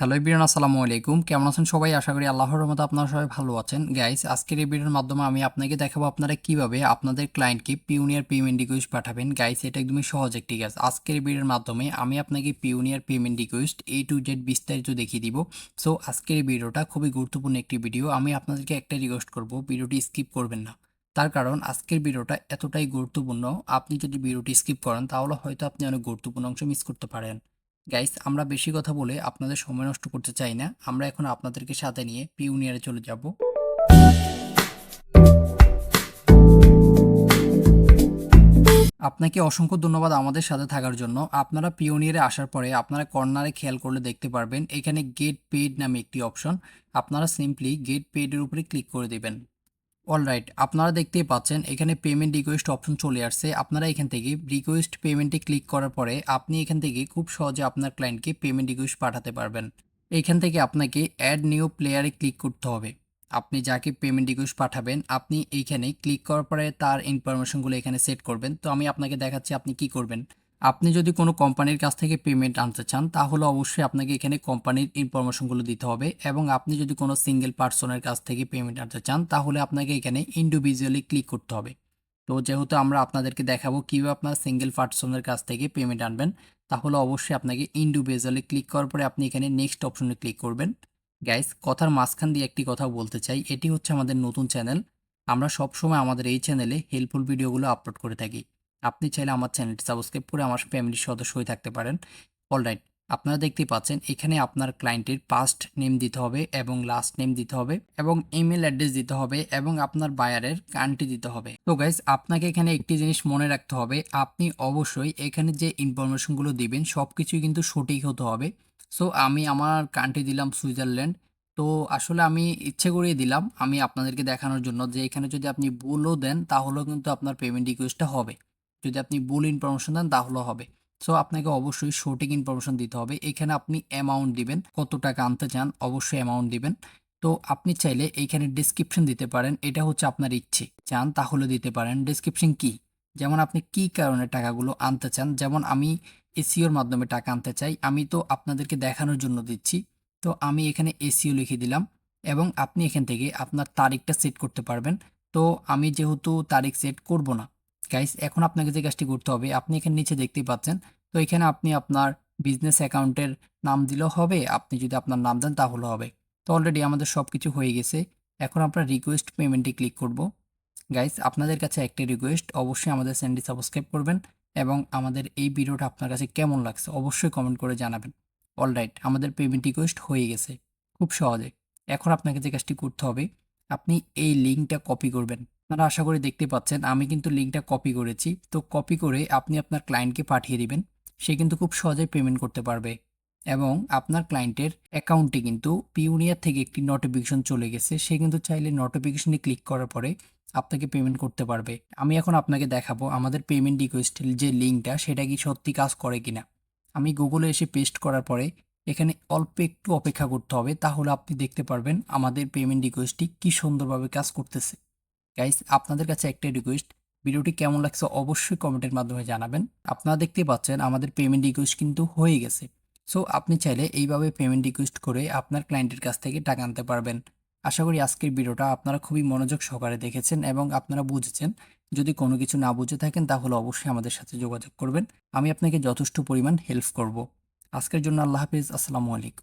Hello everyone, আসসালামু আলাইকুম। কেমন আছেন সবাই? আশা করি আল্লাহর রহমতে আপনারা সবাই ভালো আছেন। গাইস, আজকের এই ভিডিওর মাধ্যমে আমি আপনাকে দেখাবো আপনারা কিভাবে আপনাদের ক্লায়েন্টকে পিওনিয়ার পেমেন্ট রিকোয়েস্ট পাঠাবেন। গাইস, এটা একদমই সহজ একটি কাজ। আজকের এই ভিডিওর মাধ্যমে আমি আপনাকে pioneer payment request A to Z বিস্তারিত দেখিয়ে দিব। সো আজকের এই ভিডিওটা খুবই গুরুত্বপূর্ণ একটি ভিডিও। আমি আপনাদেরকে একটা রিকোয়েস্ট করব, ভিডিওটি স্কিপ করবেন না। তার কারণ আজকের ভিডিওটা এতটাই গুরুত্বপূর্ণ, আপনি যদি ভিডিওটি স্কিপ করেন তাহলে হয়তো আপনি অনেক গুরুত্বপূর্ণ অংশ মিস করতে পারেন। গাইস, আমরা বেশি কথা বলে আপনাদের সময় নষ্ট করতে চাই না। আমরা এখন আপনাদেরকে সাথে নিয়ে পিওনিয়ারে চলে যাব। আপনাকে অসংখ্য ধন্যবাদ আমাদের সাথে থাকার জন্য। আপনারা পিওনিয়ারে আসার পরে আপনারা কর্নারে খেয়াল করলে দেখতে পারবেন এখানে গেট পেইড নামে একটি অপশন। আপনারা সিম্পলি গেট পেইডের উপরে ক্লিক করে দিবেন। অলরাইট, আপনারা দেখতেই পাচ্ছেন এখানে পেমেন্ট রিকোয়েস্ট অপশন চলে আসছে। আপনারা এখান থেকে রিকোয়েস্ট পেমেন্টে ক্লিক করার পরে আপনি এখান থেকে খুব সহজে আপনার ক্লায়েন্টকে পেমেন্ট রিকোয়েস্ট পাঠাতে পারবেন। এইখান থেকে আপনাকে অ্যাড নিউ প্লেয়ারে ক্লিক করতে হবে। আপনি যাকে পেমেন্ট রিকোয়েস্ট পাঠাবেন আপনি এইখানে ক্লিক করার পরে তার ইনফরমেশনগুলো এখানে সেট করবেন। তো আমি আপনাকে দেখাচ্ছি আপনি কি করবেন। আপনি যদি কোনো কোম্পানির কাছ থেকে পেমেন্ট আনতে চান তাহলে অবশ্যই আপনাকে এখানে কোম্পানির ইনফরমেশনগুলো দিতে হবে, এবং আপনি যদি কোনো সিঙ্গেল পার্সনের কাছ থেকে পেমেন্ট আনতে চান তাহলে আপনাকে এখানে ইন্ডিভিজুয়ালি ক্লিক করতে হবে। তো যেহেতু আমরা আপনাদেরকে দেখাবো কীভাবে আপনার সিঙ্গেল পার্সনের কাছ থেকে পেমেন্ট আনবেন, তাহলে অবশ্যই আপনাকে ইন্ডিভিজুয়ালি ক্লিক করার পরে আপনি এখানে নেক্সট অপশনে ক্লিক করবেন। গাইস, কথার মাঝখান দিয়ে একটি কথা বলতে চাই, এটি হচ্ছে আমাদের নতুন চ্যানেল। আমরা সবসময় আমাদের এই চ্যানেলে হেল্পফুল ভিডিওগুলো আপলোড করে থাকি। আপনি চাইলে আমার চ্যানেলটি সাবস্ক্রাইব করে আমার ফ্যামিলির সদস্য হয়ে থাকতে পারেন। অলরাইট, আপনারা দেখতেই পাচ্ছেন এখানে আপনার ক্লায়েন্টের ফার্স্ট নেম দিতে হবে এবং লাস্ট নেম দিতে হবে এবং ইমেল অ্যাড্রেস দিতে হবে এবং আপনার বায়ারের কান্ট্রি দিতে হবে। তো গাইস, আপনাকে এখানে একটি জিনিস মনে রাখতে হবে, আপনি অবশ্যই এখানে যে ইনফরমেশনগুলো দিবেন সব কিছুই কিন্তু সঠিক হতে হবে। সো আমি আমার কান্ট্রি দিলাম সুইজারল্যান্ড। তো আসলে আমি ইচ্ছে করেই দিলাম, আমি আপনাদেরকে দেখানোর জন্য যে এখানে যদি আপনি ভুলও দেন তাহলেও কিন্তু আপনার পেমেন্ট রিকোয়েস্টটা হবে। যদি আপনি ভুল ইনফরমেশন দেন তাহলেও হবে। সো আপনাকে অবশ্যই সঠিক ইনফরমেশন দিতে হবে। এখানে আপনি অ্যামাউন্ট দিবেন, কত টাকা আনতে চান অবশ্যই অ্যামাউন্ট দিবেন। তো আপনি চাইলে এইখানে ডেসক্রিপশন দিতে পারেন, এটা হচ্ছে আপনার ইচ্ছে, চান তাহলে দিতে পারেন। ডেসক্রিপশন কি, যেমন আপনি কি কারণে টাকাগুলো আনতে চান। যেমন আমি এসিওর মাধ্যমে টাকা আনতে চাই, আমি তো আপনাদেরকে দেখানোর জন্য দিচ্ছি। তো আমি এখানে এসিও লিখে দিলাম এবং আপনি এখান থেকে আপনার তারিখটা সেট করতে পারবেন। তো আমি যেহেতু তারিখ সেট করব না গাইস, এখন আপনাকে যে কাজটি করতে হবে আপনি এখানে নিচে দেখতেই পাচ্ছেন। তো এখানে আপনি আপনার বিজনেস অ্যাকাউন্টের নাম দিলেও হবে, আপনি যদি আপনার নাম দেন তাহলে হবে। তো অলরেডি আমাদের সব কিছু হয়ে গেছে। এখন আমরা রিকোয়েস্ট পেমেন্টে ক্লিক করব। গাইস, আপনাদের কাছে একটা রিকোয়েস্ট, অবশ্যই আমাদের চ্যানেলটি সাবস্ক্রাইব করবেন এবং আমাদের এই ভিডিওটা আপনার কাছে কেমন লাগছে অবশ্যই কমেন্ট করে জানাবেন। অলরাইট, আমাদের পেমেন্ট রিকোয়েস্ট হয়ে গেছে খুব সহজে। এখন আপনাকে যে কাজটি করতে হবে, আপনি এই লিঙ্কটা কপি করবেন। আপনারা আশা করি দেখতে পাচ্ছেন আমি কিন্তু লিঙ্কটা কপি করেছি। তো কপি করে আপনি আপনার ক্লায়েন্টকে পাঠিয়ে দিবেন। সে কিন্তু খুব সহজেই পেমেন্ট করতে পারবে এবং আপনার ক্লায়েন্টের অ্যাকাউন্টে কিন্তু পিওনিয়ার থেকে একটি নোটিফিকেশন চলে গেছে। সে কিন্তু চাইলে নোটিফিকেশনে ক্লিক করার পরে আপনাকে পেমেন্ট করতে পারবে। আমি এখন আপনাকে দেখাবো আমাদের পেমেন্ট রিকোয়েস্টের যে লিঙ্কটা সেটা কি সত্যি কাজ করে কিনা। আমি গুগলে এসে পেস্ট করার পরে এখানে অল্প একটু অপেক্ষা করতে হবে, তাহলে আপনি দেখতে পারবেন আমাদের পেমেন্ট রিকোয়েস্টটি কি সুন্দরভাবে কাজ করতেছে। গাইস, আপনাদের কাছে একটা রিকোয়েস্ট, ভিডিওটি কেমন লাগছে অবশ্যই কমেন্টের মাধ্যমে জানাবেন। আপনারা দেখতেই পাচ্ছেন আমাদের পেমেন্ট রিকোয়েস্ট কিন্তু হয়ে গেছে। সো আপনি চাইলে এইভাবে পেমেন্ট রিকোয়েস্ট করে আপনার ক্লায়েন্টের কাছ থেকে টাকা আনতে পারবেন। আশা করি আজকের ভিডিওটা আপনারা খুবই মনোযোগ সহকারে দেখেছেন এবং আপনারা বুঝেছেন। যদি কোনো কিছু না বুঝে থাকেন তাহলে অবশ্যই আমাদের সাথে যোগাযোগ করবেন। আমি আপনাকে যথেষ্ট পরিমাণ হেল্প করব। আজকের জন্য আল্লাহ হাফিজ, আসসালামু আলাইকুম।